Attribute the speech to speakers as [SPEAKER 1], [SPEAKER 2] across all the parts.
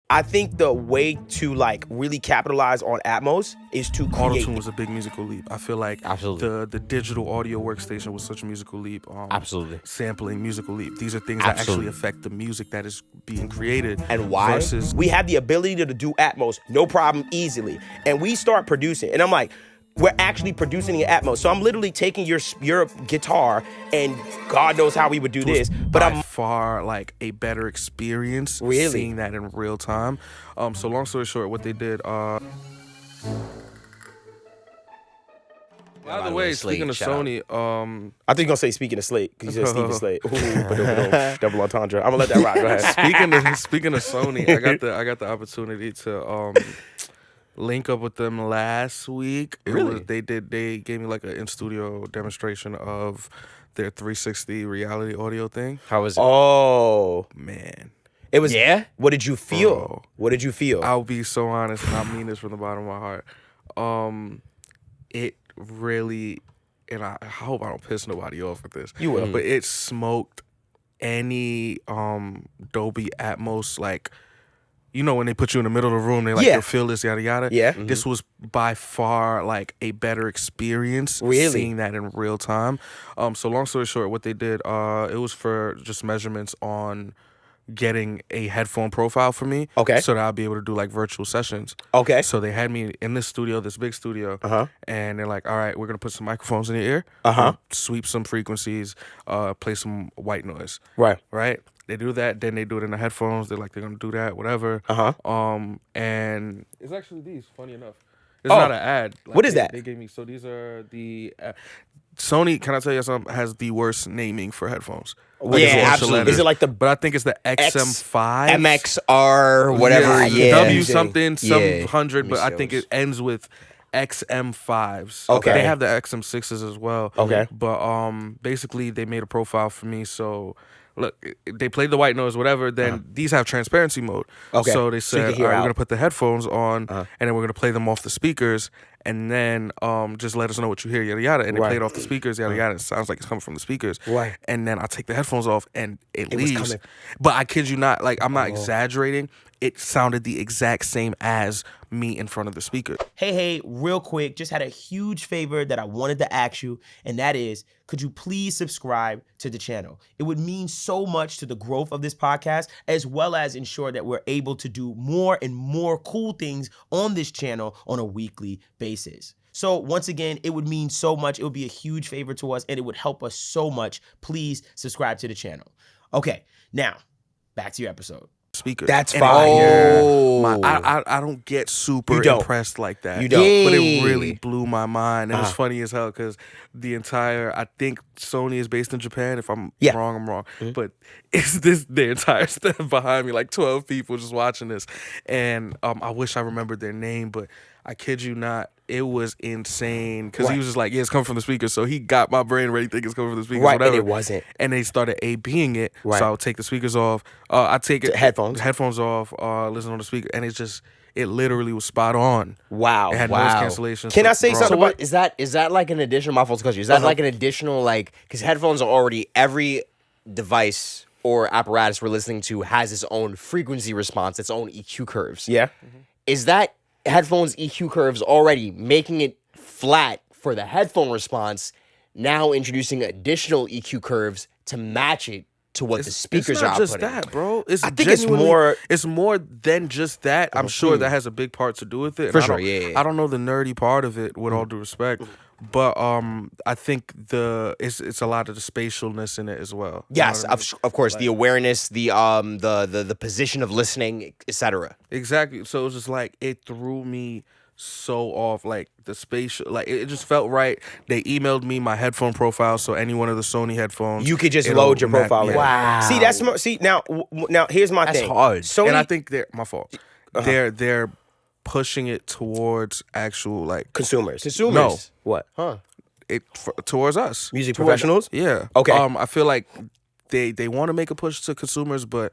[SPEAKER 1] I think the way to like really capitalize on Atmos is to create.
[SPEAKER 2] Auto-tune was a big musical leap. I feel like the digital audio workstation was such a musical leap.
[SPEAKER 3] Absolutely.
[SPEAKER 2] Sampling, musical leap. These are things that actually affect the music that is being created.
[SPEAKER 1] And why?
[SPEAKER 2] Versus
[SPEAKER 1] we have the ability to do Atmos, no problem, easily. And we start producing. And I'm like, we're actually producing in Atmos. So I'm literally taking your guitar, and God knows how we would do this. But
[SPEAKER 2] by far like a better experience seeing that in real time. So long story short, what they did. By the way, speaking of Sony,
[SPEAKER 1] I think you're gonna say speaking of Slate, because you said Steven Slate. Ooh, double entendre. I'm gonna let that rock. Go ahead.
[SPEAKER 2] Speaking of Sony, I got the opportunity to link up with them last week. They gave me like an in studio demonstration of their 360 reality audio thing.
[SPEAKER 3] How was it?
[SPEAKER 1] Oh
[SPEAKER 2] man,
[SPEAKER 1] it was. Yeah. What did you feel?
[SPEAKER 2] Bro,
[SPEAKER 1] what did you feel?
[SPEAKER 2] I'll be so honest, and I mean this from the bottom of my heart. It really, and I hope I don't piss nobody off with this.
[SPEAKER 1] You will,
[SPEAKER 2] but it smoked any Dolby Atmos, like, you know, when they put you in the middle of the room, they like, you'll feel this, yada yada.
[SPEAKER 1] Yeah.
[SPEAKER 2] This was by far like a better experience. Seeing that in real time. So long story short, what they did, it was for just measurements on getting a headphone profile for me.
[SPEAKER 1] Okay.
[SPEAKER 2] So that I'll be able to do like virtual sessions.
[SPEAKER 1] Okay.
[SPEAKER 2] So they had me in this studio, this big studio. And they're like, all right, we're gonna put some microphones in your ear. Sweep some frequencies, play some white noise. Right. They do that, then they do it in the headphones. They're like, they're gonna do that, whatever. And it's actually these, funny enough. It's not an ad. Like,
[SPEAKER 1] what is that?
[SPEAKER 2] They gave me, so these are the Sony, can I tell you something, has the worst naming for headphones.
[SPEAKER 3] Like, absolutely.
[SPEAKER 1] Is it like the...
[SPEAKER 2] But I think it's the XM5.
[SPEAKER 3] MXR, whatever,
[SPEAKER 2] W something, some 100, but
[SPEAKER 3] shows.
[SPEAKER 2] I think it ends with XM5s.
[SPEAKER 1] Okay.
[SPEAKER 2] They have the XM6s as well.
[SPEAKER 1] Okay.
[SPEAKER 2] But basically, they made a profile for me, so... Look, they played the white noise, whatever. Then these have transparency mode.
[SPEAKER 1] Okay.
[SPEAKER 2] So they said, all right, we're gonna put the headphones on, and then we're gonna play them off the speakers, and then just let us know what you hear, yada yada. And they played off the speakers, yada yada. It sounds like it's coming from the speakers.
[SPEAKER 1] Right.
[SPEAKER 2] And then I take the headphones off, and it leaves.
[SPEAKER 1] was coming.
[SPEAKER 2] But I kid you not, like, I'm not exaggerating. It sounded the exact same as me in front of the speaker.
[SPEAKER 1] Hey, real quick, just had a huge favor that I wanted to ask you, and that is, could you please subscribe to the channel? It would mean so much to the growth of this podcast, as well as ensure that we're able to do more and more cool things on this channel on a weekly basis. So once again, it would mean so much. It would be a huge favor to us, and it would help us so much. Please subscribe to the channel. Okay, now, back to your episode.
[SPEAKER 2] Speaker.
[SPEAKER 1] That's
[SPEAKER 2] and
[SPEAKER 1] fire.
[SPEAKER 2] I don't get super impressed like that.
[SPEAKER 1] You don't.
[SPEAKER 2] But it really blew my mind. It was funny as hell because the entire, I think Sony is based in Japan. If I'm wrong, I'm wrong. But it's the entire staff behind me, like 12 people just watching this. And I wish I remembered their name, but I kid you not, it was insane because he was just like, yeah, it's coming from the speakers. So he got my brain ready, think it's coming from the speakers, whatever.
[SPEAKER 1] And it wasn't.
[SPEAKER 2] And they started A-B'ing it. So I would take the speakers off. I take it headphones off, listen on the speaker, and it literally was spot on.
[SPEAKER 1] Wow.
[SPEAKER 2] It had noise cancellation.
[SPEAKER 1] Can I say something?
[SPEAKER 3] So what is that like an additional, my fault, is that like an additional, like, because headphones are already, every device or apparatus we're listening to has its own frequency response, its own EQ curves.
[SPEAKER 1] Yeah.
[SPEAKER 3] Is that headphones EQ curves already making it flat for the headphone response, now introducing additional EQ curves to match it to what the speakers are outputting?
[SPEAKER 2] It's not just that, bro.
[SPEAKER 1] I think it's more...
[SPEAKER 2] It's more than just that. I'm sure that has a big part to do with it.
[SPEAKER 3] For sure, yeah.
[SPEAKER 2] I don't know the nerdy part of it, with all due respect. But I think it's a lot of the spatialness in it as well.
[SPEAKER 3] Yes, of course, like, the awareness, the position of listening, etc.
[SPEAKER 2] Exactly. So it was just like, it threw me so off, like the spatial, like it just felt right. They emailed me my headphone profile, so any one of the Sony headphones,
[SPEAKER 1] you could just load your profile in.
[SPEAKER 3] Wow.
[SPEAKER 1] See, that's smart. See, now here's my thing.
[SPEAKER 3] That's hard.
[SPEAKER 1] Sony,
[SPEAKER 2] and I think my fault. They're pushing it towards actual, like,
[SPEAKER 1] consumers.
[SPEAKER 2] No.
[SPEAKER 1] What? Huh?
[SPEAKER 2] Towards us.
[SPEAKER 1] Music professionals?
[SPEAKER 2] Yeah.
[SPEAKER 1] Okay.
[SPEAKER 2] I feel like they want to make a push to consumers, but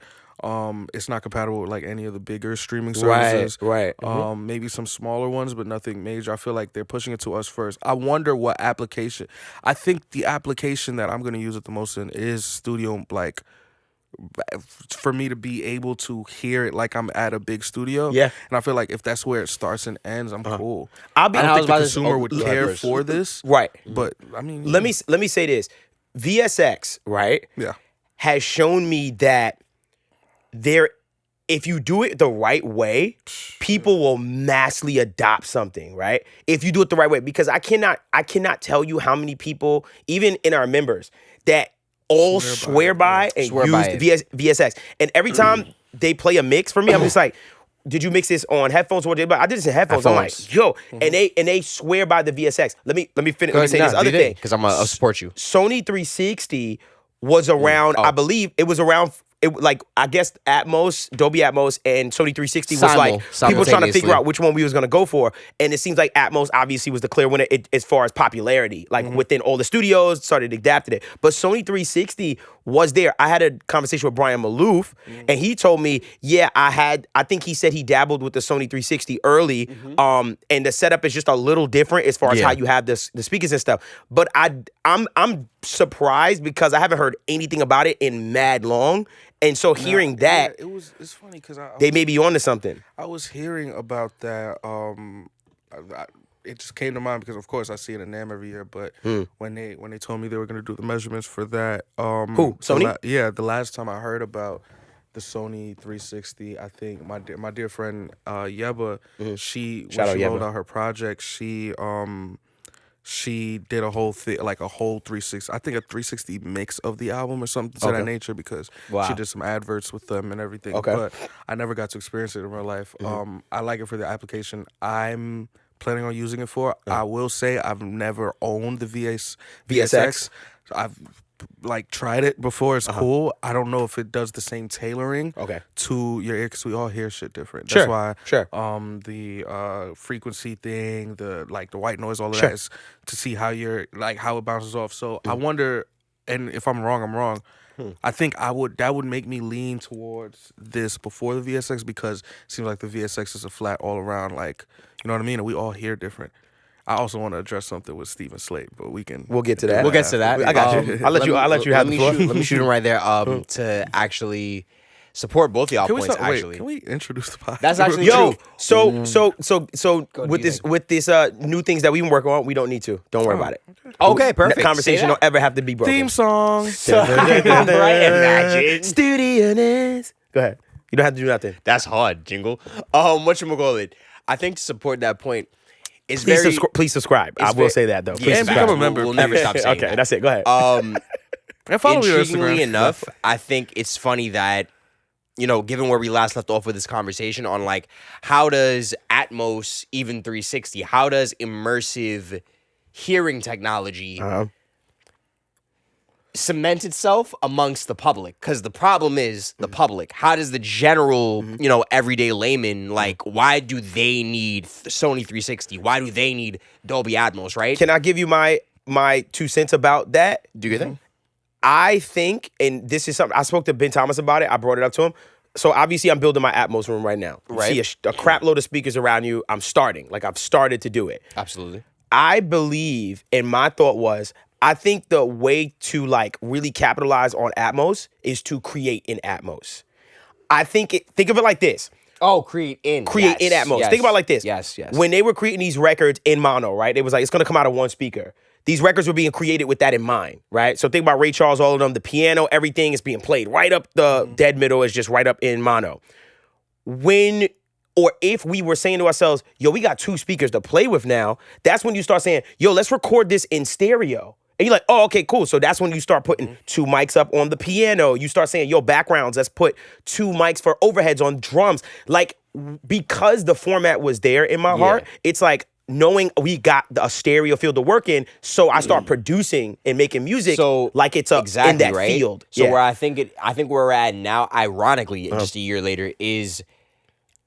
[SPEAKER 2] it's not compatible with like any of the bigger streaming services.
[SPEAKER 1] Right.
[SPEAKER 2] Maybe some smaller ones, but nothing major. I feel like they're pushing it to us first. I wonder what application. I think the application that I'm going to use it the most in is studio, like for me to be able to hear it like I'm at a big studio.
[SPEAKER 1] Yeah.
[SPEAKER 2] And I feel like if that's where it starts and ends, I'm cool.
[SPEAKER 1] I'll be.
[SPEAKER 2] I
[SPEAKER 3] And
[SPEAKER 2] don't
[SPEAKER 3] I
[SPEAKER 2] think
[SPEAKER 3] was
[SPEAKER 2] the
[SPEAKER 3] about to-
[SPEAKER 2] consumer
[SPEAKER 3] oh,
[SPEAKER 2] would
[SPEAKER 3] go ahead,
[SPEAKER 2] care
[SPEAKER 3] Chris.
[SPEAKER 2] for this.
[SPEAKER 1] Right.
[SPEAKER 2] But I mean,
[SPEAKER 1] Let me say this. VSX, right?
[SPEAKER 2] Yeah.
[SPEAKER 1] Has shown me that if you do it the right way, people will massively adopt something, right? If you do it the right way, because I cannot tell you how many people, even in our members, that all swear by and
[SPEAKER 3] Swear by
[SPEAKER 1] use VSX. And every time they play a mix for me, I'm just like, did you mix this on headphones? What did I did this in headphones. I'm like, yo, and they swear by the VSX. Let me finish. Let me say this other thing,
[SPEAKER 3] because I'll support you.
[SPEAKER 1] Sony 360 was around. I believe it was around. I guess Atmos, Dolby Atmos, and Sony 360 was like people trying to figure out which one we was gonna go for, and it seems like Atmos obviously was the clear winner as far as popularity. Like within all the studios, started adapting it. But Sony 360 was there. I had a conversation with Brian Malouf, and he told me, yeah, I think he said he dabbled with the Sony 360 early, and the setup is just a little different as far as how you have the speakers and stuff. But I'm surprised because I haven't heard anything about it in mad long. And so hearing that,
[SPEAKER 2] it's funny because
[SPEAKER 1] they may be onto something.
[SPEAKER 2] I was hearing about that. It just came to mind because, of course, I see it in NAMM every year. But when they told me they were going to do the measurements for that,
[SPEAKER 1] who Sony?
[SPEAKER 2] The last time I heard about the Sony 360, I think my dear friend Yeba, she rolled out her project, she did a whole thing, like a whole 360, I think a 360 mix of the album or something to that nature, because she did some adverts with them and everything.
[SPEAKER 1] Okay.
[SPEAKER 2] But I never got to experience it in real life. I like it for the application I'm planning on using it for. I will say I've never owned the VSX. I've tried it before. It's cool. I don't know if it does the same tailoring to your ear, because we all hear shit different. That's why the frequency thing, the white noise, all of that is to see how how it bounces off. So I wonder, and if I'm wrong, I'm wrong. I think that would make me lean towards this before the VSX, because it seems like the VSX is a flat all around, you know what I mean? And we all hear different. I also want to address something with Stephen Slate, but we'll get to that.
[SPEAKER 3] We'll get to that.
[SPEAKER 1] I got you. I'll let you have the floor.
[SPEAKER 3] Let me shoot him right there. To actually support both of y'all points.
[SPEAKER 2] Can we introduce the podcast?
[SPEAKER 3] That's actually true.
[SPEAKER 1] So with this new things that we've been working on, we don't need to. Don't worry about it.
[SPEAKER 3] Okay, perfect.
[SPEAKER 1] That conversation don't ever have to be broken.
[SPEAKER 2] Theme song.
[SPEAKER 3] Right? Imagine.
[SPEAKER 1] Studiousness. Go ahead. You don't have to do nothing.
[SPEAKER 3] That's hard, Jingle. Whatchamacallit? I think to support that point, it's
[SPEAKER 1] please subscribe. I will say that though. Please
[SPEAKER 2] and become a member.
[SPEAKER 3] We'll never stop saying
[SPEAKER 1] okay, that's it. Go ahead.
[SPEAKER 2] And follow me on
[SPEAKER 3] Intriguingly
[SPEAKER 2] Instagram.
[SPEAKER 3] enough, I think it's funny that, given where we last left off with this conversation on how does Atmos, even 360, how does immersive hearing technology cement itself amongst the public? Because the problem is the public. How does the general, everyday layman, why do they need Sony 360? Why do they need Dolby Atmos, right?
[SPEAKER 1] Can I give you my 2 cents about that?
[SPEAKER 3] Do your thing.
[SPEAKER 1] I think, and this is something, I spoke to Ben Thomas about it. I brought it up to him. So obviously I'm building my Atmos room right now.
[SPEAKER 3] Right.
[SPEAKER 1] You see a crap load of speakers around you. I'm starting. I've started to do it.
[SPEAKER 3] Absolutely.
[SPEAKER 1] I believe, and my thought was, I think the way to really capitalize on Atmos is to create in Atmos. Think of it like this.
[SPEAKER 3] Oh, create in
[SPEAKER 1] Atmos.
[SPEAKER 3] Yes,
[SPEAKER 1] think about it like this.
[SPEAKER 3] Yes.
[SPEAKER 1] When they were creating these records in mono, right? It was it's gonna come out of one speaker. These records were being created with that in mind, right? So think about Ray Charles, all of them, the piano, everything is being played right up the dead middle is just right up in mono. If we were saying to ourselves, yo, we got 2 speakers to play with now, that's when you start saying, yo, let's record this in stereo. And you're like, oh, okay, cool. So that's when you start putting 2 mics up on the piano. You start saying, yo, backgrounds, let's put 2 mics for overheads on drums. Because the format was there in my heart, it's knowing we got a stereo field to work in, so I start producing and making music it's exactly in that field.
[SPEAKER 3] So where I think where we're at now, ironically, just a year later, is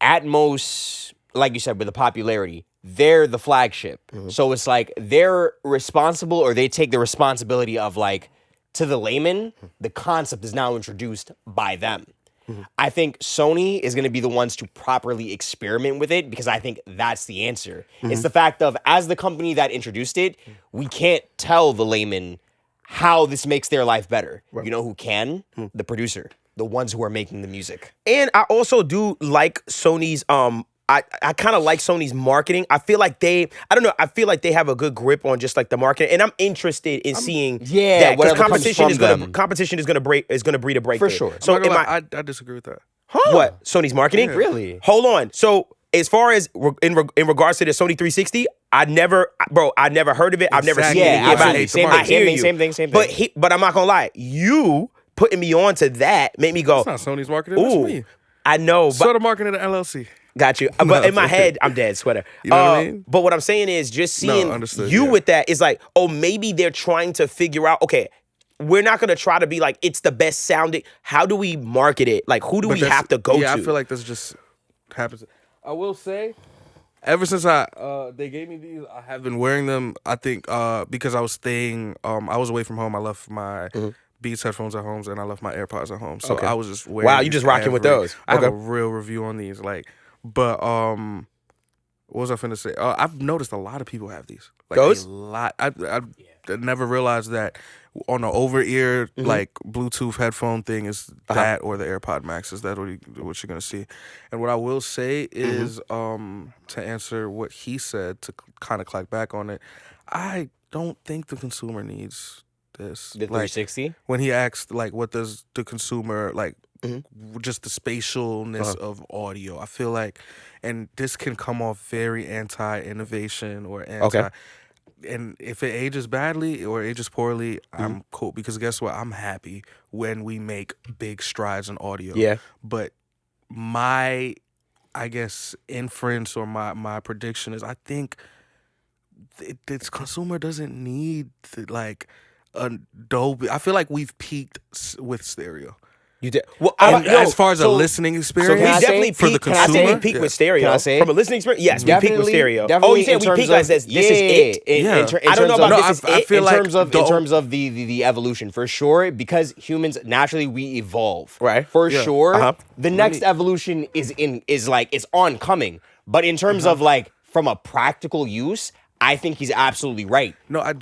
[SPEAKER 3] Atmos, like you said, with the popularity, they're the flagship. So it's they're responsible, or they take the responsibility of to the layman, the concept is now introduced by them. I think Sony is going to be the ones to properly experiment with it, because I think that's the answer. It's the fact of, as the company that introduced it, we can't tell the layman how this makes their life better. Right. You know who can? The producer. the ones who are making the music.
[SPEAKER 1] And I also do like Sony's I kind of like Sony's marketing. I feel like I feel like they have a good grip on just like the market, and I'm interested in seeing that, because competition is gonna breed a break
[SPEAKER 3] for sure.
[SPEAKER 2] So I disagree with that.
[SPEAKER 1] Huh? What, Sony's marketing?
[SPEAKER 3] Yeah. Really?
[SPEAKER 1] Hold on. So as far as in regards to the Sony 360, I never heard of it. I've never seen anything about it.
[SPEAKER 3] Same thing.
[SPEAKER 1] But I'm not gonna lie, you putting me on to that made me go,
[SPEAKER 2] it's not Sony's marketing. That's me.
[SPEAKER 1] I know.
[SPEAKER 2] Sort of marketing the LLC.
[SPEAKER 1] Got you. But in my head, I'm dead, sweater.
[SPEAKER 2] You know what I mean?
[SPEAKER 1] But what I'm saying is, just seeing with that is like, oh, maybe they're trying to figure out, okay, we're not going to try to be like, it's the best sounding. How do we market it? Like, who do we have to go to?
[SPEAKER 2] Yeah, I feel like this just happens. I will say, ever since they gave me these, I have been wearing them, I think, because I was staying, I was away from home. I left my Beats headphones at home, and I left my AirPods at home. So I was just wearing
[SPEAKER 1] you just rocking with those.
[SPEAKER 2] I have a real review on these. But what was I finna say? I've noticed a lot of people have these. Like
[SPEAKER 1] those?
[SPEAKER 2] A lot. I never realized that on the over-ear like Bluetooth headphone thing is that, or the AirPod Max. Is that what you're gonna see? And what I will say is, to answer what he said, to kind of clack back on it, I don't think the consumer needs this.
[SPEAKER 3] The 360?
[SPEAKER 2] When he asked, like, what does the consumer like? Just the spatialness of audio. I feel like, and this can come off very anti-innovation or anti. And if it ages badly or ages poorly, I'm cool, because guess what? I'm happy when we make big strides in audio.
[SPEAKER 1] Yeah.
[SPEAKER 2] But my, I guess, inference or my prediction is, I think this consumer doesn't need like a Dolby. I feel like we've peaked with stereo.
[SPEAKER 1] You did. Well,
[SPEAKER 2] as far as a listening experience,
[SPEAKER 1] we definitely
[SPEAKER 2] for the consumer,
[SPEAKER 1] we peaked with stereo.
[SPEAKER 3] Can I say it?
[SPEAKER 1] From a listening experience, yes, we peaked with stereo.
[SPEAKER 3] You
[SPEAKER 1] saying we peaked like this? This is it.
[SPEAKER 3] I don't know about this is it.
[SPEAKER 2] I feel like
[SPEAKER 3] in terms of the evolution, for sure, because humans naturally we evolve.
[SPEAKER 1] Right.
[SPEAKER 3] For sure, the next evolution is oncoming. But in terms of like from a practical use, I think he's absolutely right.
[SPEAKER 2] No,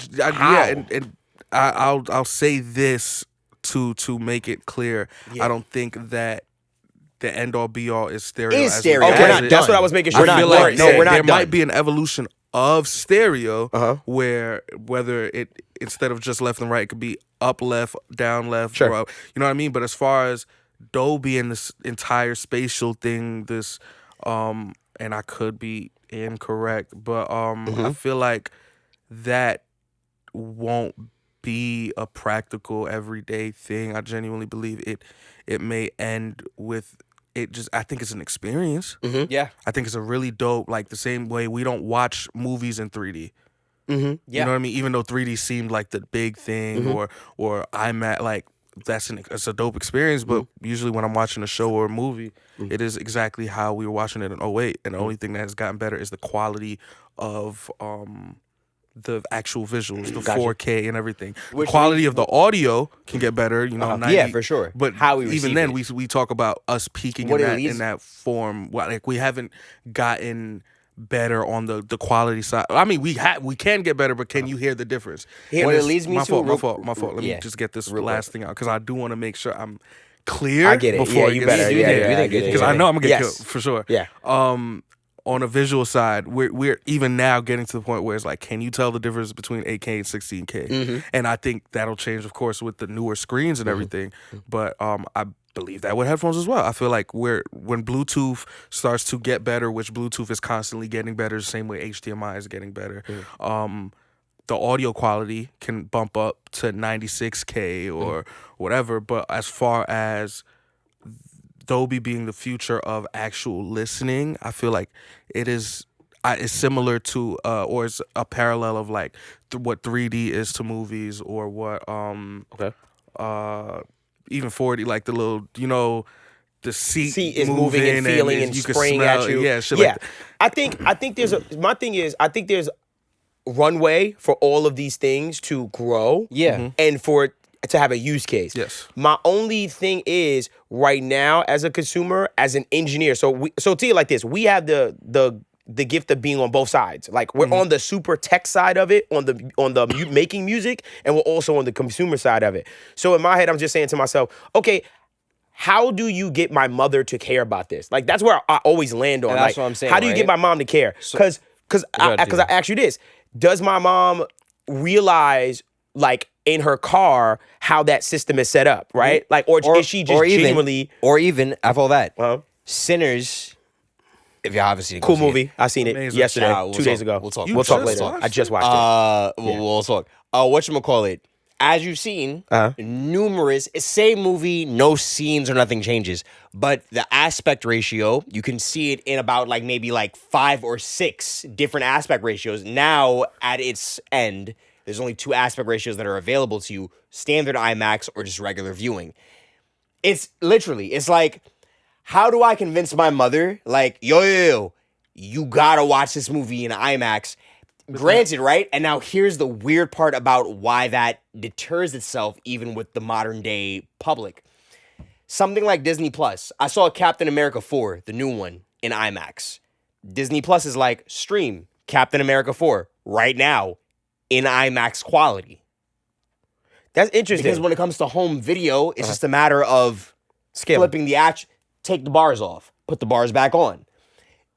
[SPEAKER 2] I'll say this to make it clear. I don't think that the end all be all is stereo.
[SPEAKER 1] Okay, that's what I was making sure.
[SPEAKER 2] I feel like there might be an evolution of stereo where whether it, instead of just left and right, it could be up left, down left, or up, you know what I mean? But as far as Dolby and this entire spatial thing, this and I could be incorrect, but I feel like that won't be a practical everyday thing. I genuinely believe it may end with it just, I think it's an experience.
[SPEAKER 3] Yeah.
[SPEAKER 2] I think it's a really dope, like the same way we don't watch movies in 3D.
[SPEAKER 3] Yeah.
[SPEAKER 2] You know what I mean? Even though 3D seemed like the big thing or IMAX, like it's a dope experience, but usually when I'm watching a show or a movie, it is exactly how we were watching it in 08. And the only thing that has gotten better is the quality of the actual visuals, the 4K and everything. The quality of the audio can get better, you know. 90,
[SPEAKER 3] yeah, for sure.
[SPEAKER 2] But
[SPEAKER 3] how we
[SPEAKER 2] even then, we talk about us peaking in that form. Like we haven't gotten better on the quality side. I mean, we can get better, but can you hear the difference?
[SPEAKER 3] What it leads me
[SPEAKER 2] my
[SPEAKER 3] to
[SPEAKER 2] fault. Let me just get this last thing out, because I do want to make sure I'm clear.
[SPEAKER 1] I get it.
[SPEAKER 2] Before
[SPEAKER 1] you better.
[SPEAKER 2] Because I know I'm gonna get killed for sure.
[SPEAKER 1] Yeah.
[SPEAKER 2] On a visual side, we're even now getting to the point where it's like, can you tell the difference between 8K and 16K? And I think that'll change, of course, with the newer screens and everything. But I believe that with headphones as well. I feel like when Bluetooth starts to get better, which Bluetooth is constantly getting better, the same way HDMI is getting better, the audio quality can bump up to 96K or whatever. But as far as Dolby being the future of actual listening, I feel like it is similar to or it's a parallel of like what 3D is to movies, or what even 4D, like the little, you know, the seat
[SPEAKER 1] is moving and feeling and spraying at you.
[SPEAKER 2] Yeah, shit like that.
[SPEAKER 1] I think there's my thing is, I think there's runway for all of these things to grow.
[SPEAKER 3] Yeah.
[SPEAKER 1] And for it to have a use case.
[SPEAKER 2] Yes.
[SPEAKER 1] My only thing is, right now, as a consumer, as an engineer, so to you like this, we have the gift of being on both sides. Like, we're on the super tech side of it, on the making music, and we're also on the consumer side of it. So in my head, I'm just saying to myself, okay, how do you get my mother to care about this? Like, that's where I always land on.
[SPEAKER 3] And that's
[SPEAKER 1] like,
[SPEAKER 3] what I'm saying,
[SPEAKER 1] how do you
[SPEAKER 3] right?
[SPEAKER 1] get my mom to care? Because I asked you this. Does my mom realize, like, in her car how that system is set up, right? Like, or is she just genuinely...
[SPEAKER 3] Or even, after all that,
[SPEAKER 1] Uh-huh.
[SPEAKER 3] Sinners, if you obviously
[SPEAKER 1] Cool movie. I seen it
[SPEAKER 2] Amazing.
[SPEAKER 1] yesterday, 2 days ago.
[SPEAKER 3] We'll talk.
[SPEAKER 1] We'll talk
[SPEAKER 2] just
[SPEAKER 1] later.
[SPEAKER 2] watched
[SPEAKER 1] I just watched it.
[SPEAKER 3] We'll talk. Whatchamacallit, as you've seen, numerous, same movie, no scenes or nothing changes, but the aspect ratio, you can see it in about like maybe like 5 or 6 different aspect ratios. Now, at its end, there's only 2 aspect ratios that are available to you, standard IMAX or just regular viewing. It's literally, it's like, how do I convince my mother, like, yo, you gotta watch this movie in IMAX? Granted, right? And now here's the weird part about why that deters itself even with the modern day public. Something like Disney Plus. I saw Captain America 4, the new one, in IMAX. Disney Plus is like, stream Captain America 4 right now in IMAX quality.
[SPEAKER 1] That's interesting.
[SPEAKER 3] Because when it comes to home video, it's just a matter of flipping the action. Take the bars off, put the bars back on.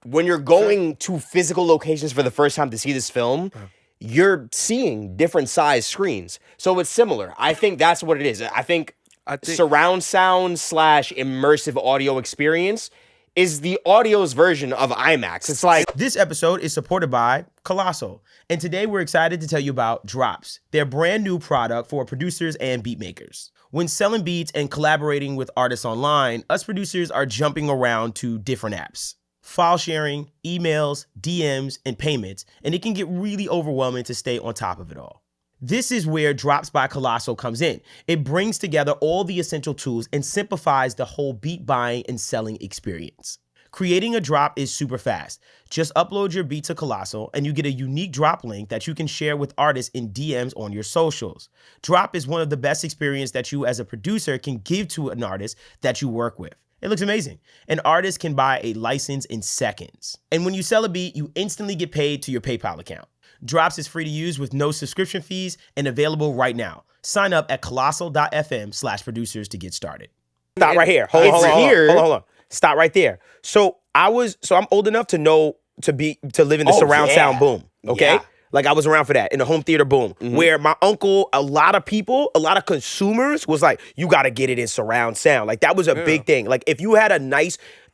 [SPEAKER 3] When you're going to physical locations for the first time to see this film, you're seeing different size screens. So it's similar. I think that's what it is. I think surround sound / immersive audio experience is the audio's version of IMAX. It's like...
[SPEAKER 1] This episode is supported by Colossal. And today we're excited to tell you about Drops, their brand new product for producers and beat makers. When selling beats and collaborating with artists online, us producers are jumping around to different apps. File sharing, emails, DMs, and payments, and it can get really overwhelming to stay on top of it all. This is where Drops by Colossal comes in. It brings together all the essential tools and simplifies the whole beat buying and selling experience. Creating a drop is super fast. Just upload your beat to Colossal and you get a unique drop link that you can share with artists in DMs on your socials. Drop is one of the best experiences that you as a producer can give to an artist that you work with. It looks amazing. An artist can buy a license in seconds. And when you sell a beat, you instantly get paid to your PayPal account. Drops is free to use with no subscription fees and available right now. Sign up at colossal.fm/producers to get started. Stop right here. Hold on. Stop right there. So I'm old enough to know to live in the surround sound boom. Okay. Yeah. Like I was around for that in the home theater boom, where my uncle, a lot of consumers was like, you got to get it in surround sound. Like that was a big thing. Like if you had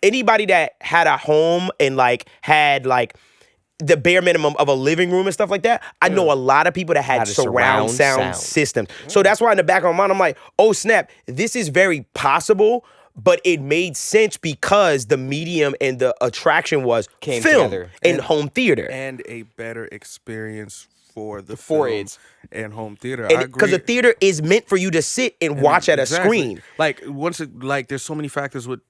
[SPEAKER 1] anybody that had a home and like had like the bare minimum of a living room and stuff like that, I know a lot of people that had surround sound systems. So that's why in the back of my mind, I'm like, oh snap, this is very possible. But it made sense because the medium and the attraction was film and home theater.
[SPEAKER 2] And a better experience for the film and home theater.
[SPEAKER 1] I agree. Because the theater is meant for you to sit and watch at a screen.
[SPEAKER 2] Like, there's so many factors with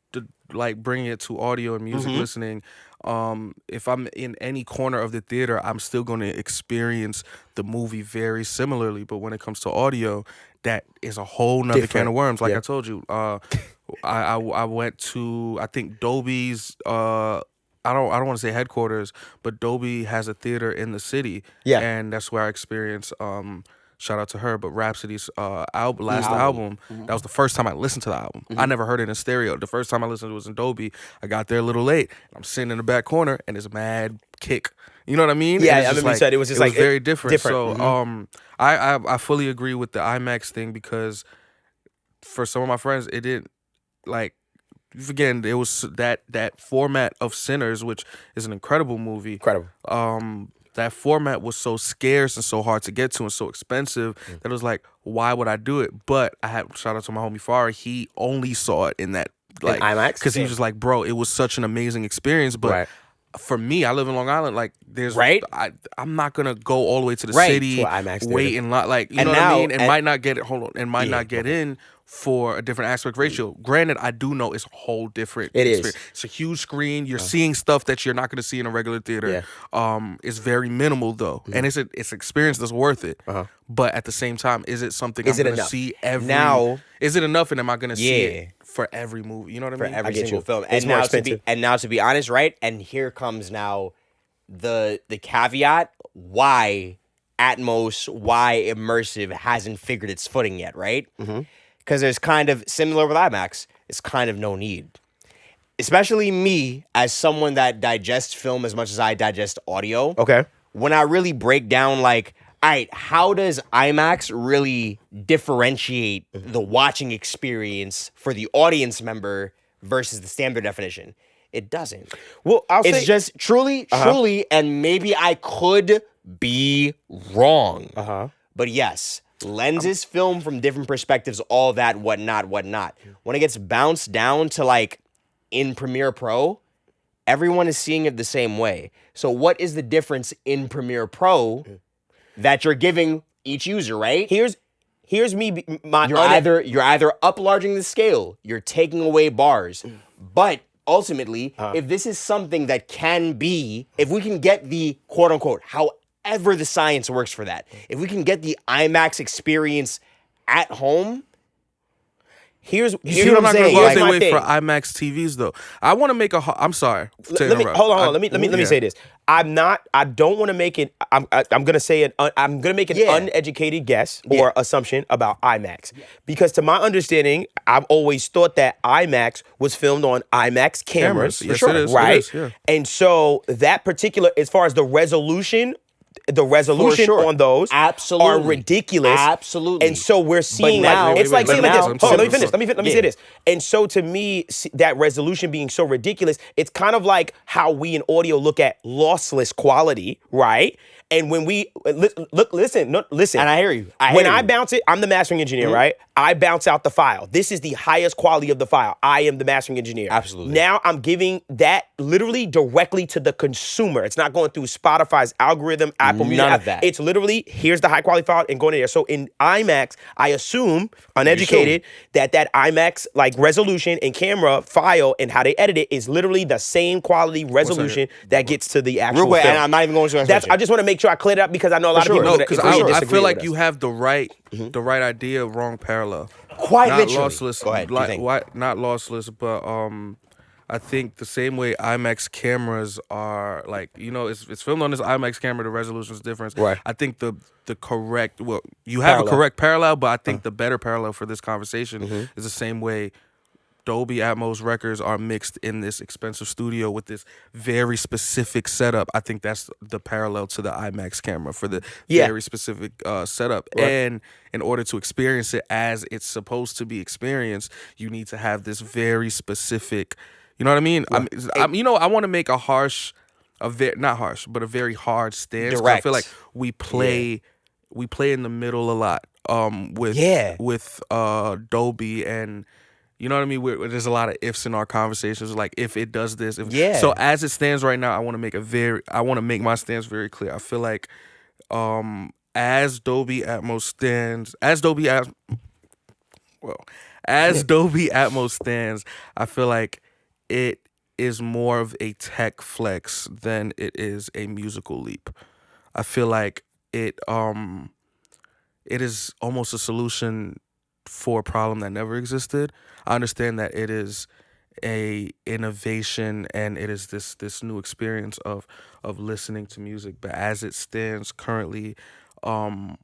[SPEAKER 2] bringing it to audio and music listening. If I'm in any corner of the theater, I'm still going to experience the movie very similarly. But when it comes to audio, that is a whole nother can of worms. Like I told you, I went to, I think Dolby's I don't want to say headquarters, but Dolby has a theater in the city. Yeah. And that's where I experienced shout out to her, but Rhapsody's last album. That was the first time I listened to the album. I never heard it in stereo. The first time I listened to it was in Dolby. I got there a little late. I'm sitting in the back corner and it's a mad kick. You know what I mean?
[SPEAKER 1] Yeah, I remember you said it was just like
[SPEAKER 2] very different. So I fully agree with the IMAX thing because for some of my friends, it didn't like. Again, it was that format of Sinners, which is an incredible movie.
[SPEAKER 1] Incredible.
[SPEAKER 2] That format was so scarce and so hard to get to and so expensive that it was like, why would I do it? But I had shout out to my homie Farah. He only saw it in that like
[SPEAKER 1] IMAX
[SPEAKER 2] because he was just like, bro, it was such an amazing experience. But for me, I live in Long Island. Like, there's I'm not gonna go all the way to the city, wait in line. Like, you know what I mean? And might not get it. Hold on, and might not get in for a different aspect ratio. Granted, I do know it's a whole different experience. It's a huge screen. You're seeing stuff that you're not going to see in a regular theater. It's very minimal though, and it's an experience that's worth it. But at the same time, is it something I'm going to see every? Now, is it enough? And am I going to see it for every movie? You know what I mean?
[SPEAKER 3] For every single film. And now to be honest, right? And here comes now the caveat: why Atmos, why immersive hasn't figured its footing yet, right? Because there's kind of similar with IMAX. it's kind of no need. Especially me, as someone that digests film as much as I digest audio.
[SPEAKER 1] Okay.
[SPEAKER 3] When I really break down, like, all right, how does IMAX really differentiate the watching experience for the audience member versus the standard definition? It doesn't.
[SPEAKER 1] Well,
[SPEAKER 3] It's just truly, and maybe I could be wrong. But yes, lenses, film from different perspectives, all that, whatnot. When it gets bounced down to like in Premiere Pro, everyone is seeing it the same way. So what is the difference in Premiere Pro that you're giving each user, right?
[SPEAKER 1] Here's me.
[SPEAKER 3] You're either uplarging the scale, you're taking away bars, but ultimately, if this is something that can be, if we can get the quote unquote, however the science works for that, if we can get the IMAX experience at home. Here's what I'm saying.
[SPEAKER 2] Here's my thing for IMAX TVs though. I want to make I'm sorry.
[SPEAKER 1] Hold on. Let me say this. I don't want to make it. I'm gonna say it. I'm gonna make an uneducated guess or assumption about IMAX because to my understanding, I've always thought that IMAX was filmed on IMAX cameras.
[SPEAKER 2] Yes, it is.
[SPEAKER 1] Right.
[SPEAKER 2] It is, yeah.
[SPEAKER 1] And so that particular, as far as the resolution on those are ridiculous.
[SPEAKER 3] Absolutely.
[SPEAKER 1] And so we're seeing
[SPEAKER 3] now,
[SPEAKER 1] it's like saying like this. Hold on, let me finish. Let me say this. And so to me, that resolution being so ridiculous, it's kind of like how we in audio look at lossless quality, right? And when we listen.
[SPEAKER 3] And I hear you.
[SPEAKER 1] I bounce it, I'm the mastering engineer, right? I bounce out the file. This is the highest quality of the file. I am the mastering engineer.
[SPEAKER 3] Absolutely.
[SPEAKER 1] Now I'm giving that literally directly to the consumer. It's not going through Spotify's algorithm, Apple Music.
[SPEAKER 3] None of that.
[SPEAKER 1] It's literally, here's the high quality file and going in there. So in IMAX, I assume, uneducated, that IMAX like resolution and camera file and how they edit it is literally the same quality resolution that gets to the actual film.
[SPEAKER 3] And I'm not even going to
[SPEAKER 1] I just want to make sure I clear it up because I know a lot of people
[SPEAKER 2] because I feel like you have the right idea, wrong parallel.
[SPEAKER 3] Quite
[SPEAKER 2] not
[SPEAKER 3] literally.
[SPEAKER 2] Lossless,
[SPEAKER 3] Go ahead.
[SPEAKER 2] Not lossless, but I think the same way IMAX cameras are like, it's filmed on this IMAX camera, the resolution is different.
[SPEAKER 1] Right.
[SPEAKER 2] I think the correct, you have a correct parallel, but I think the better parallel for this conversation is the same way Dolby Atmos records are mixed in this expensive studio with this very specific setup. I think that's the parallel to the IMAX camera for the very specific setup. Right. And in order to experience it as it's supposed to be experienced, you need to have this very specific, you know what I mean? Right. I want to make a very hard stance. I feel like we play in the middle a lot with Dolby and. You know what I mean? There's a lot of ifs in our conversations. Like if it does this, so as it stands right now, I want to make my stance very clear. I feel like, as Dolby Atmos stands, I feel like it is more of a tech flex than it is a musical leap. I feel like it is almost a solution for a problem that never existed. I understand that it is a innovation and it is this new experience of listening to music, but as it stands currently, the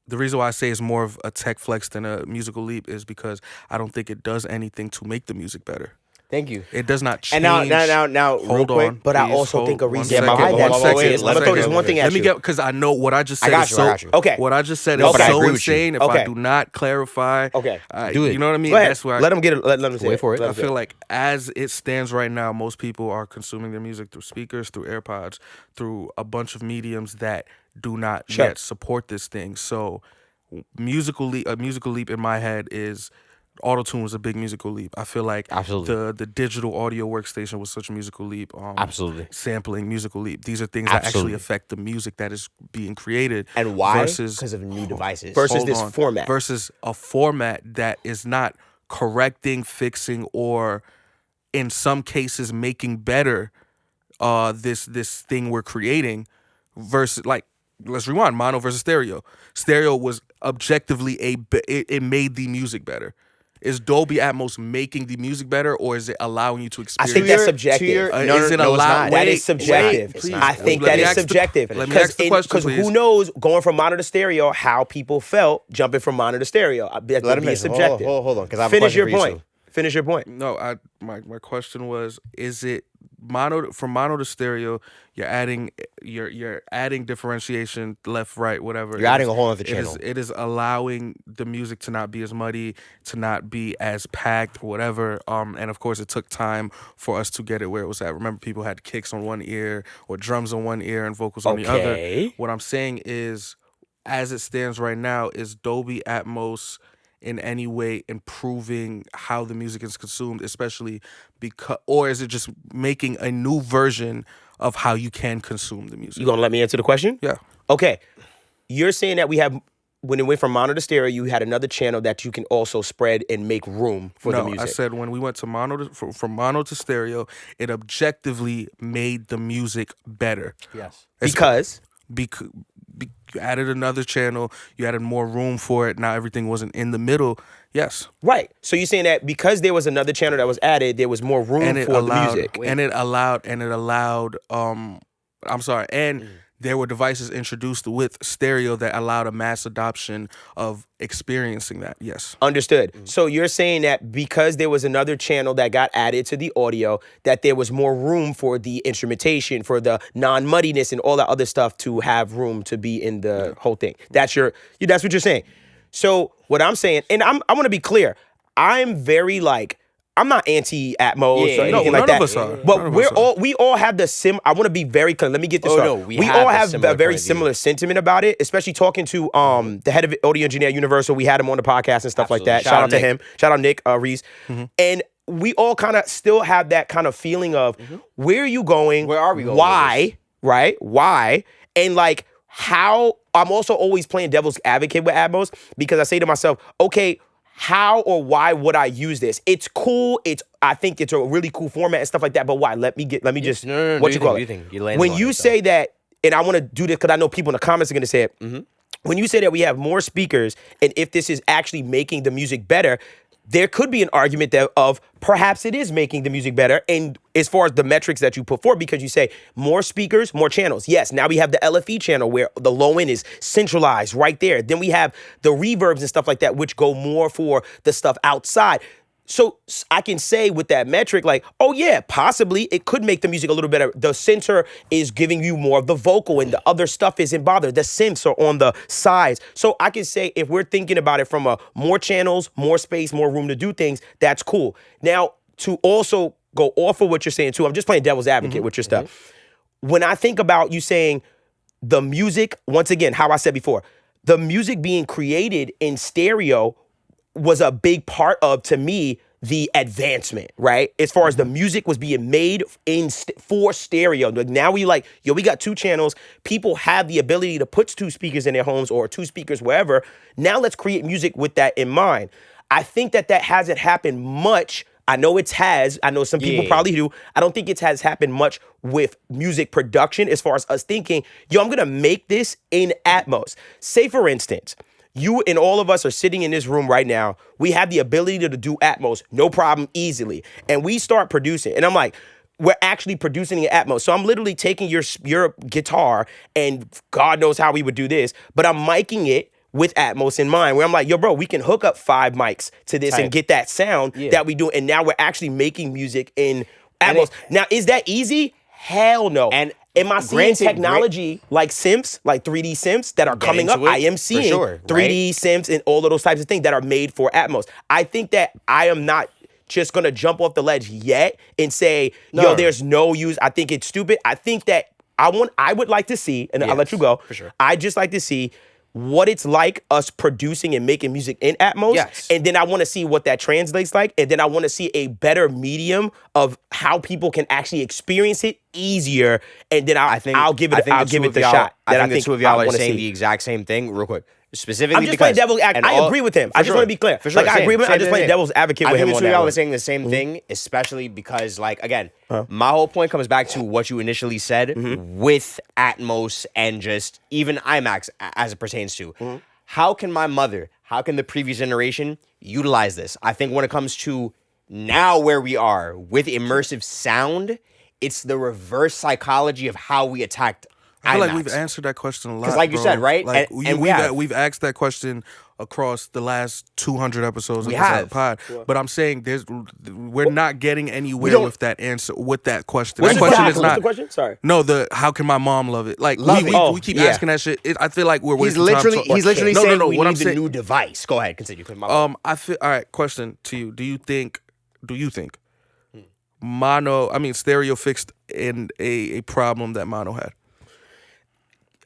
[SPEAKER 2] reason why I say it's more of a tech flex than a musical leap is because I don't think it does anything to make the music better.
[SPEAKER 3] Thank you.
[SPEAKER 2] It does not change.
[SPEAKER 3] And now,
[SPEAKER 2] hold
[SPEAKER 3] real quick,
[SPEAKER 2] on.
[SPEAKER 1] But
[SPEAKER 2] Please,
[SPEAKER 1] I also think a reason
[SPEAKER 3] behind that is, let me throw this one thing at you.
[SPEAKER 2] Let me get, because I know what I just said is so.
[SPEAKER 1] Okay.
[SPEAKER 2] What I just said is so insane. If I do not clarify,
[SPEAKER 1] do it.
[SPEAKER 2] You know what I mean?
[SPEAKER 1] Go ahead.
[SPEAKER 2] That's where
[SPEAKER 1] let them get it. Let them say
[SPEAKER 3] wait for it.
[SPEAKER 2] I feel like as it stands right now, most people are consuming their music through speakers, through AirPods, through a bunch of mediums that do not yet support this thing. So, a musical leap in my head is. Auto-tune was a big musical leap. I feel like the digital audio workstation was such a musical leap.
[SPEAKER 3] Absolutely.
[SPEAKER 2] Sampling, musical leap. These are things that actually affect the music that is being created.
[SPEAKER 3] And why? Because of new devices.
[SPEAKER 1] Versus this format.
[SPEAKER 2] Versus a format that is not correcting, fixing, or in some cases making better this thing we're creating. Versus, like, let's rewind, mono versus stereo. Stereo was objectively it made the music better. Is Dolby Atmos making the music better, or is it allowing you to experience?
[SPEAKER 1] I think that's subjective. That is subjective. I think that is subjective.
[SPEAKER 2] Let me ask the question,
[SPEAKER 1] because who knows, going from mono to stereo, how people felt jumping from mono to stereo. Let
[SPEAKER 3] me
[SPEAKER 1] be subjective.
[SPEAKER 3] Hold on, because I have
[SPEAKER 1] Finish
[SPEAKER 3] a question
[SPEAKER 1] your
[SPEAKER 3] for
[SPEAKER 1] point.
[SPEAKER 3] You,
[SPEAKER 1] finish your point.
[SPEAKER 2] No, my question was, is it mono to stereo? You're adding differentiation, left, right, whatever.
[SPEAKER 3] You're adding a whole other channel.
[SPEAKER 2] It is allowing the music to not be as muddy, to not be as packed, or whatever. And of course, it took time for us to get it where it was at. Remember, people had kicks on one ear or drums on one ear and vocals on the other. What I'm saying is, as it stands right now, is Dolby Atmos in any way improving how the music is consumed, especially because, or is it just making a new version of how you can consume the music?
[SPEAKER 1] You gonna let me answer the question?
[SPEAKER 2] Yeah.
[SPEAKER 1] Okay. You're saying that when it went from mono to stereo, you had another channel that you can also spread and make room for the music.
[SPEAKER 2] I said when we went to from mono to stereo, it objectively made the music better.
[SPEAKER 3] Yes.
[SPEAKER 1] Because
[SPEAKER 2] you added another channel, you added more room for it. Now everything wasn't in the middle. Yes.
[SPEAKER 1] Right. So you're saying that because there was another channel that was added, there was more room for the music.
[SPEAKER 2] And it allowed there were devices introduced with stereo that allowed a mass adoption of experiencing that. Yes.
[SPEAKER 1] Understood. So you're saying that because there was another channel that got added to the audio, that there was more room for the instrumentation, for the non-muddiness and all that other stuff to have room to be in the whole thing. That's what you're saying. So what I'm saying, and I want to be clear, I'm very I'm not anti-Atmos or anything like that.
[SPEAKER 2] None of us are.
[SPEAKER 1] But we all have the I want to be very clear. Let me get this right.
[SPEAKER 3] No,
[SPEAKER 1] we all have a very similar sentiment about it, especially talking to the head of audio engineer at Universal. We had him on the podcast and stuff like that. Shout out to him. Shout out Nick Reese. And we all kind of still have that kind of feeling of where are you going?
[SPEAKER 3] Where are we going?
[SPEAKER 1] Why? Right? Why? And how I'm also always playing devil's advocate with Atmos because I say to myself, okay, how or why would I use this? It's cool. I think it's a really cool format and stuff like that. But why? Let me just what you call it. When you say that, and I want to do this because I know people in the comments are going to say it. When you say that we have more speakers, and if this is actually making the music better, there could be an argument of perhaps it is making the music better. And as far as the metrics that you put forward, because you say more speakers, more channels. Yes, now we have the LFE channel where the low end is centralized right there. Then we have the reverbs and stuff like that, which go more for the stuff outside. So I can say with that metric, oh yeah, possibly it could make the music a little better. The center is giving you more of the vocal and the other stuff isn't bothered. The synths are on the sides. So I can say if we're thinking about it from a more channels, more space, more room to do things, that's cool. Now, to also go off of what you're saying too, I'm just playing devil's advocate with your stuff. When I think about you saying the music, once again, how I said before, the music being created in stereo was a big part of, to me, the advancement, right? As far as the music was being made for stereo. Now we we got two channels. People have the ability to put two speakers in their homes or two speakers wherever. Now let's create music with that in mind. I think that hasn't happened much. I know it has. I know some people probably do. I don't think it has happened much with music production as far as us thinking, I'm going to make this in Atmos. Say, for instance, you and all of us are sitting in this room right now. We have the ability to do Atmos, no problem, easily. And we start producing. And I'm like, we're actually producing in Atmos. So I'm literally taking your guitar, and God knows how we would do this, but I'm miking it with Atmos in mind, where I'm like, bro, we can hook up 5 mics to this and get that sound that we do. And now we're actually making music in Atmos. Now, is that easy? Hell no. And am I seeing technology like synths, like 3D synths that are coming up? I am seeing 3D synths and all of those types of things that are made for Atmos. I think that I am not just going to jump off the ledge yet and say, there's no use. I think it's stupid. I think that I would like to see, and I'll let you go.
[SPEAKER 3] For sure.
[SPEAKER 1] I'd just like to see what it's like us producing and making music in Atmos.
[SPEAKER 3] Yes.
[SPEAKER 1] And then I want to see what that translates like. And then I want to see a better medium of how people can actually experience it easier. And then I'll give it the shot.
[SPEAKER 3] I think the two of y'all are saying the exact same thing. Real quick. Specifically,
[SPEAKER 1] I'm just playing devil's advocate. I agree with him. I just want to be clear. I agree with him. I'm just playing devil's advocate with him.
[SPEAKER 3] I think
[SPEAKER 1] the
[SPEAKER 3] two
[SPEAKER 1] of
[SPEAKER 3] y'all are saying the same thing, especially because, again, my whole point comes back to what you initially said with Atmos and just even IMAX as it pertains to. How can the previous generation utilize this? I think when it comes to now where we are with immersive sound, it's the reverse psychology of how we attacked
[SPEAKER 2] I feel like
[SPEAKER 3] IMAX?
[SPEAKER 2] we've answered that question a lot.
[SPEAKER 3] Because like you
[SPEAKER 2] bro.
[SPEAKER 3] said, right?
[SPEAKER 2] Like
[SPEAKER 3] and
[SPEAKER 2] we've asked that question across the last 200 episodes of the pod. But I'm saying we're not getting anywhere with that answer, with that question.
[SPEAKER 1] What's
[SPEAKER 2] That
[SPEAKER 1] the
[SPEAKER 2] question
[SPEAKER 1] question?
[SPEAKER 2] is not.
[SPEAKER 1] What's the question? Sorry.
[SPEAKER 2] No, how can my mom love it? Like we keep asking that shit. I feel like we're
[SPEAKER 3] he's
[SPEAKER 2] wasting
[SPEAKER 3] literally
[SPEAKER 2] time.
[SPEAKER 3] he's literally
[SPEAKER 2] no,
[SPEAKER 3] saying
[SPEAKER 2] no, no.
[SPEAKER 3] we
[SPEAKER 2] What
[SPEAKER 3] need
[SPEAKER 2] I'm
[SPEAKER 3] the
[SPEAKER 2] saying,
[SPEAKER 3] new device. Go ahead, continue.
[SPEAKER 2] I feel all right. Question to you: Do you think stereo fixed in a problem that mono had?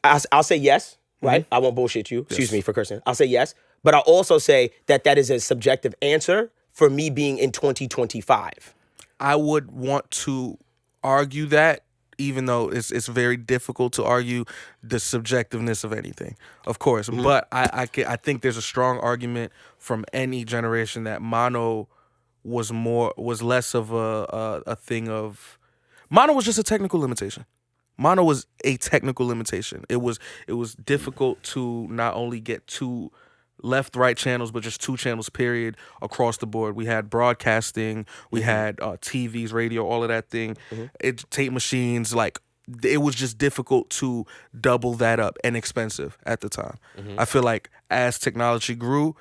[SPEAKER 1] I'll say yes, right? I won't bullshit you. Excuse me for cursing. I'll say yes. But I'll also say that is a subjective answer for me being in 2025.
[SPEAKER 2] I would want to argue that, even though it's very difficult to argue the subjectiveness of anything, of course. But I think there's a strong argument from any generation that mono was less of a thing of. Mono was just a technical limitation. Mono was a technical limitation. It was difficult to not only get two left-right channels, but just two channels, period, across the board. We had broadcasting, we had TVs, radio, all of that thing. Tape machines, like it was just difficult to double that up and expensive at the time. I feel like as technology grew,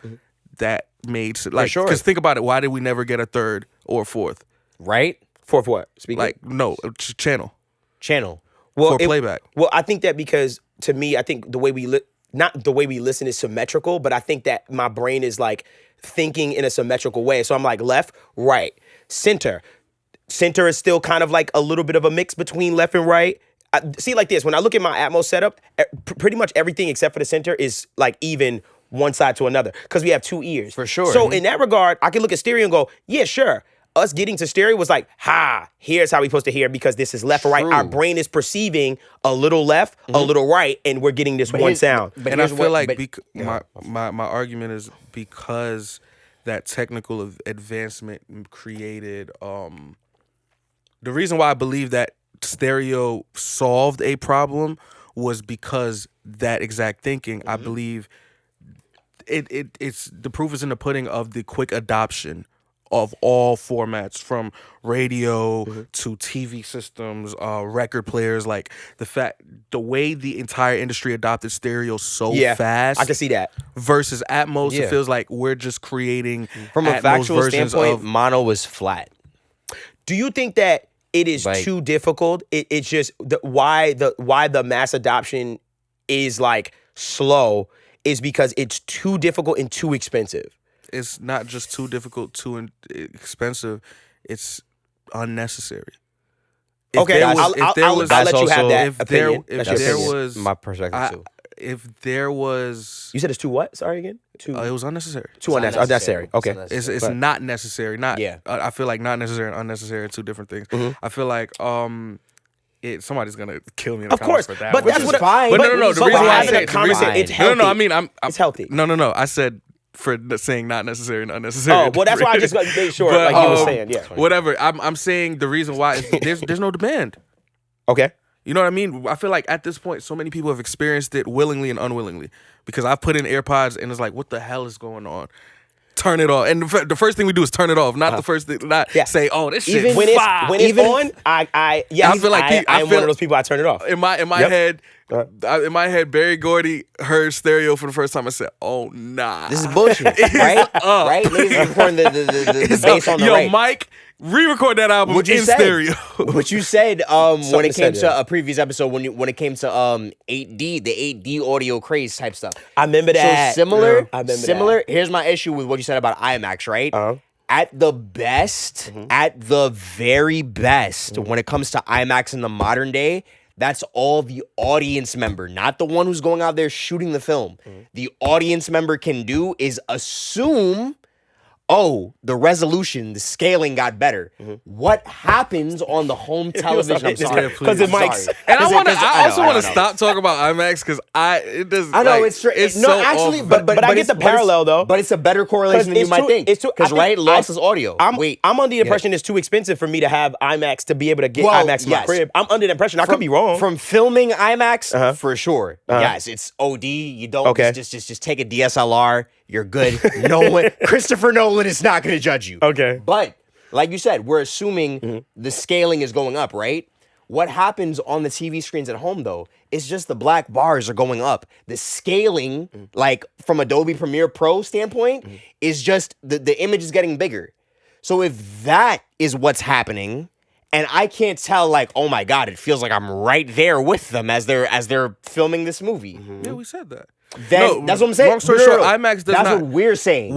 [SPEAKER 2] that made like because think about it. Why did we never get a third or a fourth?
[SPEAKER 3] Right?
[SPEAKER 1] Fourth what? Speaking.
[SPEAKER 2] Like no channel.
[SPEAKER 1] Well,
[SPEAKER 2] for playback.
[SPEAKER 1] Well, I think that because to me, I think the way we not the way we listen is symmetrical, but I think that my brain is like thinking in a symmetrical way. So I'm like left, right, center. Center is still kind of like a little bit of a mix between left and right. See, like this, when I look at my Atmos setup, pretty much everything except for the center is like even one side to another because we have two ears.
[SPEAKER 3] For sure.
[SPEAKER 1] So in that regard, I can look at stereo and go, yeah, sure. Us getting to stereo was like, here's how we're supposed to hear because this is left or right. Our brain is perceiving a little left, a little right, and we're getting this one sound.
[SPEAKER 2] And I feel my argument is because that technical advancement created the reason why I believe that stereo solved a problem was because that exact thinking. I believe it's the proof is in the pudding of the quick adoption of all formats, from radio to TV systems, record players. Like the way the entire industry adopted stereo so fast.
[SPEAKER 1] I can see that.
[SPEAKER 2] Versus Atmos, it feels like we're just creating
[SPEAKER 3] from a
[SPEAKER 2] Atmos
[SPEAKER 3] factual standpoint. Mono was flat.
[SPEAKER 1] Do you think that it is too difficult? It's just why the mass adoption is like slow is because it's too difficult and too expensive.
[SPEAKER 2] It's not just too difficult, too expensive. It's unnecessary.
[SPEAKER 1] I'll let you have that opinion.
[SPEAKER 2] If there was
[SPEAKER 3] my perspective too.
[SPEAKER 2] If there was,
[SPEAKER 1] you said it's too what? Sorry again.
[SPEAKER 2] It was unnecessary.
[SPEAKER 1] Too unnecessary. Okay.
[SPEAKER 2] It's not necessary. I feel like not necessary and unnecessary are two different things. I feel like somebody's gonna kill me in the comments for that.
[SPEAKER 1] But that's what
[SPEAKER 3] fine.
[SPEAKER 2] But no. The reason why I say
[SPEAKER 1] it's healthy.
[SPEAKER 2] No. I mean,
[SPEAKER 1] it's healthy.
[SPEAKER 2] No. I said for saying not necessary and unnecessary.
[SPEAKER 1] Oh, well, that's why I just made sure, like you were saying. Yeah.
[SPEAKER 2] Whatever. I'm saying the reason why is there's no demand.
[SPEAKER 1] Okay.
[SPEAKER 2] You know what I mean? I feel like at this point, so many people have experienced it willingly and unwillingly because I've put in AirPods and it's like, what the hell is going on? Turn it off. And the first thing we do is turn it off, not the first thing, say, oh, this shit
[SPEAKER 1] when it's on, I feel like I'm one of those people, I turn it off.
[SPEAKER 2] In my head, Barry Gordy heard stereo for the first time. I said, "Oh nah,
[SPEAKER 3] this is bullshit." Right? Right? Niggas recording the bass on the right.
[SPEAKER 2] Mike, re-record that album in stereo.
[SPEAKER 3] What you said when it came to a previous episode when it came to 8D, the 8D audio craze type stuff.
[SPEAKER 1] I remember that.
[SPEAKER 3] So similar.
[SPEAKER 1] I remember
[SPEAKER 3] similar.
[SPEAKER 1] that.
[SPEAKER 3] Here's my issue with what you said about IMAX. Right? At the best, at the very best, when it comes to IMAX in the modern day, that's all the audience member, not the one who's going out there shooting the film. The audience member can do is assume, oh, the resolution, the scaling got better. What happens on the home television? I'm sorry,
[SPEAKER 1] because it mics.
[SPEAKER 2] And I also want to stop talking about IMAX because it does.
[SPEAKER 3] I know
[SPEAKER 2] like,
[SPEAKER 3] it's
[SPEAKER 2] so
[SPEAKER 3] no, actually,
[SPEAKER 2] off.
[SPEAKER 3] but
[SPEAKER 1] I get the parallel though.
[SPEAKER 3] But it's a better correlation than you might think. Because lossless audio.
[SPEAKER 1] I'm under the impression it's too expensive for me to have IMAX to be able to get IMAX in my crib. I'm under the impression I could be wrong.
[SPEAKER 3] From filming IMAX, for sure. Yes, it's OD. You don't just take a DSLR. You're good. Christopher Nolan is not going to judge you.
[SPEAKER 1] Okay.
[SPEAKER 3] But like you said, we're assuming the scaling is going up, right? What happens on the TV screens at home, though, is just the black bars are going up. The scaling, like from Adobe Premiere Pro standpoint, is just the image is getting bigger. So if that is what's happening, and I can't tell, like, oh my God, it feels like I'm right there with them as they're filming this movie.
[SPEAKER 2] Yeah, we said that.
[SPEAKER 3] Then that's what I'm saying.
[SPEAKER 2] Long story short, IMAX does
[SPEAKER 3] that's
[SPEAKER 2] not.
[SPEAKER 3] what we're saying.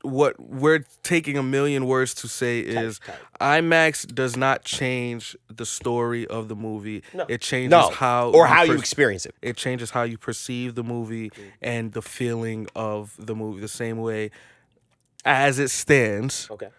[SPEAKER 2] What we're taking a million words to say is IMAX does not change the story of the movie.
[SPEAKER 3] No.
[SPEAKER 2] It changes how
[SPEAKER 3] you experience it.
[SPEAKER 2] It changes how you perceive the movie and the feeling of the movie. The same way as it stands.
[SPEAKER 3] Okay.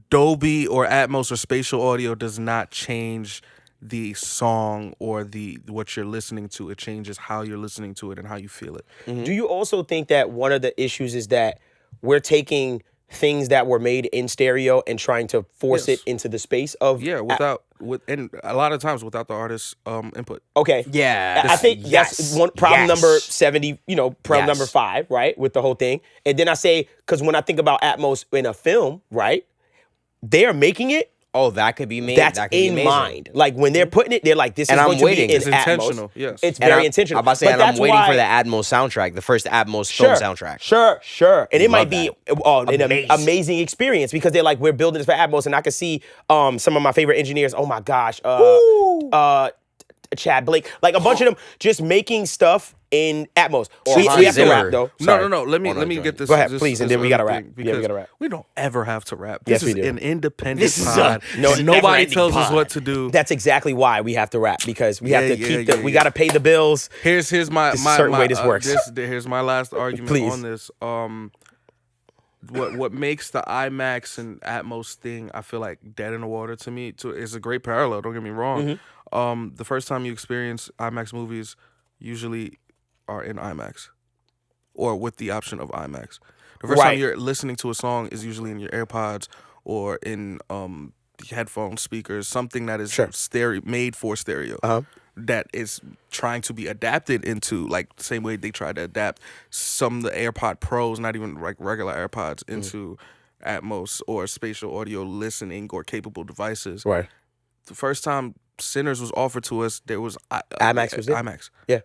[SPEAKER 2] Dolby or Atmos or spatial audio does not change the song or what you're listening to. It changes how you're listening to it and how you feel it.
[SPEAKER 1] Do you also think that one of the issues is that we're taking things that were made in stereo and trying to force it into the space of
[SPEAKER 2] and a lot of times without the artist's input.
[SPEAKER 1] Okay.
[SPEAKER 3] Yeah.
[SPEAKER 1] I think that's one problem number 70, problem number 5, right? With the whole thing. And then I say, because when I think about Atmos in a film, right? They're making it.
[SPEAKER 3] Oh, that could be made.
[SPEAKER 1] That's
[SPEAKER 3] that could be
[SPEAKER 1] in
[SPEAKER 3] amazing.
[SPEAKER 1] mind. Like when they're putting it, they're like, this is
[SPEAKER 3] And
[SPEAKER 1] going
[SPEAKER 3] I'm
[SPEAKER 1] to
[SPEAKER 3] waiting.
[SPEAKER 1] be in
[SPEAKER 2] It's
[SPEAKER 1] Atmos.
[SPEAKER 2] intentional, yes.
[SPEAKER 1] It's very intentional.
[SPEAKER 3] I'm about to say,
[SPEAKER 1] But
[SPEAKER 3] and I'm
[SPEAKER 1] that's
[SPEAKER 3] waiting
[SPEAKER 1] why-
[SPEAKER 3] for the Atmos soundtrack, the first Atmos film soundtrack.
[SPEAKER 1] Sure. And it might be an
[SPEAKER 3] Amazing.
[SPEAKER 1] amazing experience because they're like, we're building this for Atmos, and I can see some of my favorite engineers. Oh my gosh, Chad Blake, like a bunch of them just making stuff in Atmos.
[SPEAKER 3] Or
[SPEAKER 1] we
[SPEAKER 3] Hans
[SPEAKER 1] have to
[SPEAKER 3] Zimmer.
[SPEAKER 1] rap though.
[SPEAKER 2] No. Let me get this.
[SPEAKER 1] Go ahead,
[SPEAKER 2] this-
[SPEAKER 1] please, and
[SPEAKER 2] this
[SPEAKER 1] then we gotta
[SPEAKER 2] other
[SPEAKER 1] rap.
[SPEAKER 2] thing,
[SPEAKER 1] Yeah, we
[SPEAKER 2] because
[SPEAKER 1] gotta rap.
[SPEAKER 2] We don't ever have to rap.
[SPEAKER 1] Yes,
[SPEAKER 2] This
[SPEAKER 1] we
[SPEAKER 2] is
[SPEAKER 1] do.
[SPEAKER 2] an independent
[SPEAKER 3] This is
[SPEAKER 2] pod.
[SPEAKER 1] No,
[SPEAKER 2] and nobody
[SPEAKER 3] never-ending
[SPEAKER 2] tells us
[SPEAKER 3] pod.
[SPEAKER 2] what to do.
[SPEAKER 1] That's exactly why we have to rap because we have to keep we
[SPEAKER 2] yeah.
[SPEAKER 1] got to pay the bills.
[SPEAKER 2] Here's my
[SPEAKER 1] There's a certain way this works.
[SPEAKER 2] Here's my last argument
[SPEAKER 1] Please.
[SPEAKER 2] on this. What makes the IMAX and Atmos thing, I feel like, dead in the water to me. It's a great parallel. Don't get me wrong. The first time you experience IMAX movies usually are in IMAX, or with the option of IMAX. The first time you're listening to a song is usually in your AirPods or in headphone speakers, something that is stereo, made for stereo. That is trying to be adapted into, like the same way they try to adapt some of the AirPod Pros, not even like regular AirPods, into Atmos or spatial audio listening or capable devices.
[SPEAKER 1] Right.
[SPEAKER 2] The first time Sinners was offered to us, there was
[SPEAKER 1] IMAX was there?
[SPEAKER 2] IMAX.
[SPEAKER 1] Yeah.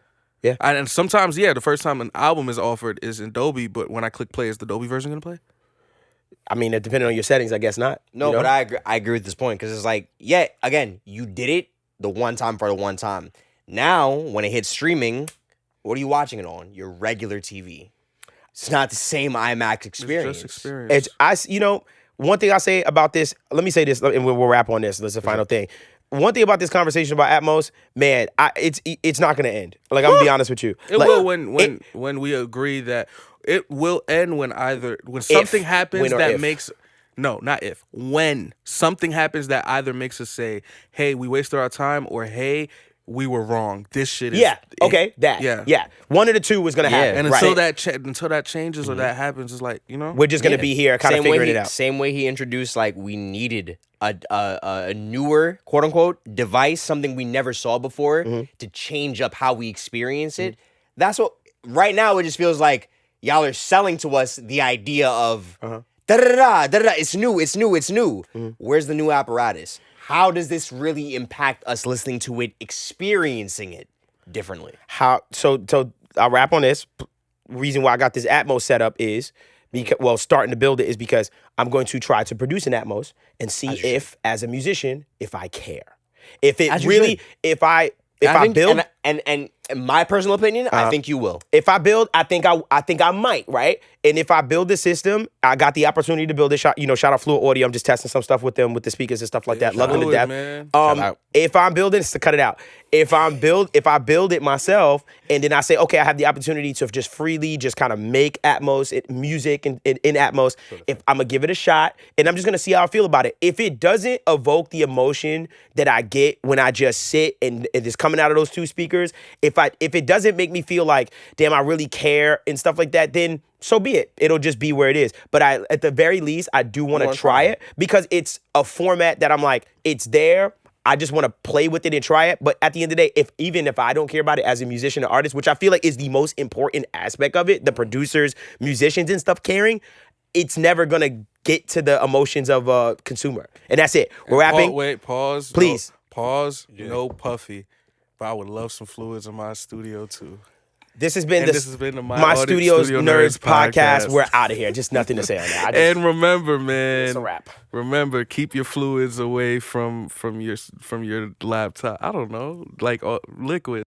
[SPEAKER 2] And sometimes, the first time an album is offered is in Dolby, but when I click play, is the Dolby version gonna play?
[SPEAKER 1] I mean, depending on your settings, I guess not.
[SPEAKER 3] No, but I agree with this point because it's like, again, you did it the one time for the one time. Now, when it hits streaming, what are you watching it on? Your regular TV. It's not the same IMAX experience.
[SPEAKER 2] It's just experience.
[SPEAKER 1] One thing I say about this, let me say this, and we'll wrap on this. That's the final thing. One thing about this conversation about Atmos, man, it's not gonna end. Like, I'm gonna be honest with you.
[SPEAKER 2] It
[SPEAKER 1] Like,
[SPEAKER 2] will when we agree that it will end when something happens that makes. No, not if. When something happens that either makes us say, hey, we wasted our time, or hey, we were wrong. This shit is...
[SPEAKER 1] Yeah. One of the two was going to happen.
[SPEAKER 2] And until that changes or that happens, it's like,
[SPEAKER 1] we're just going to be here kind of figuring it out.
[SPEAKER 3] Same way he introduced, like, we needed a newer, quote-unquote, device, something we never saw before, to change up how we experience it. That's what... Right now, it just feels like y'all are selling to us the idea of... Da-da-da-da, it's new. Where's the new apparatus? How does this really impact us listening to it, experiencing it differently?
[SPEAKER 1] So I'll wrap on this. Reason why I got this Atmos set up is because, starting to build it is because I'm going to try to produce an Atmos and see if, as a musician, if I care. If it really, if I build,
[SPEAKER 3] and in my personal opinion, I think you will.
[SPEAKER 1] If I build, I think I might, right? And if I build the system, I got the opportunity to build it. Shout out Fluid Audio. I'm just testing some stuff with them, with the speakers and stuff like that. Love them to death.
[SPEAKER 2] Man.
[SPEAKER 1] If I'm building, to cut it out. If I build it myself, and then I say, okay, I have the opportunity to just freely just kind of make Atmos music in Atmos. If I'm gonna give it a shot, and I'm just gonna see how I feel about it. If it doesn't evoke the emotion that I get when I just sit and it's coming out of those two speakers, if it doesn't make me feel like, damn, I really care and stuff like that, then so be it. It'll just be where it is. But at the very least, I do want to try it because it's a format that I'm like, it's there. I just want to play with it and try it. But at the end of the day, even if I don't care about it as a musician or artist, which I feel like is the most important aspect of it, the producers, musicians and stuff caring, it's never going to get to the emotions of a consumer. And that's it. We're rapping.
[SPEAKER 2] Wait, pause.
[SPEAKER 1] Please.
[SPEAKER 2] Pause. No puffy, but I would love some fluids in my studio too.
[SPEAKER 1] This has been
[SPEAKER 2] the
[SPEAKER 1] My Studio's
[SPEAKER 2] Studio
[SPEAKER 1] Nerds podcast. We're out of here. Just nothing to say on that.
[SPEAKER 2] And remember, man,
[SPEAKER 1] it's a wrap.
[SPEAKER 2] Remember, keep your fluids away from your laptop. I don't know, like liquid.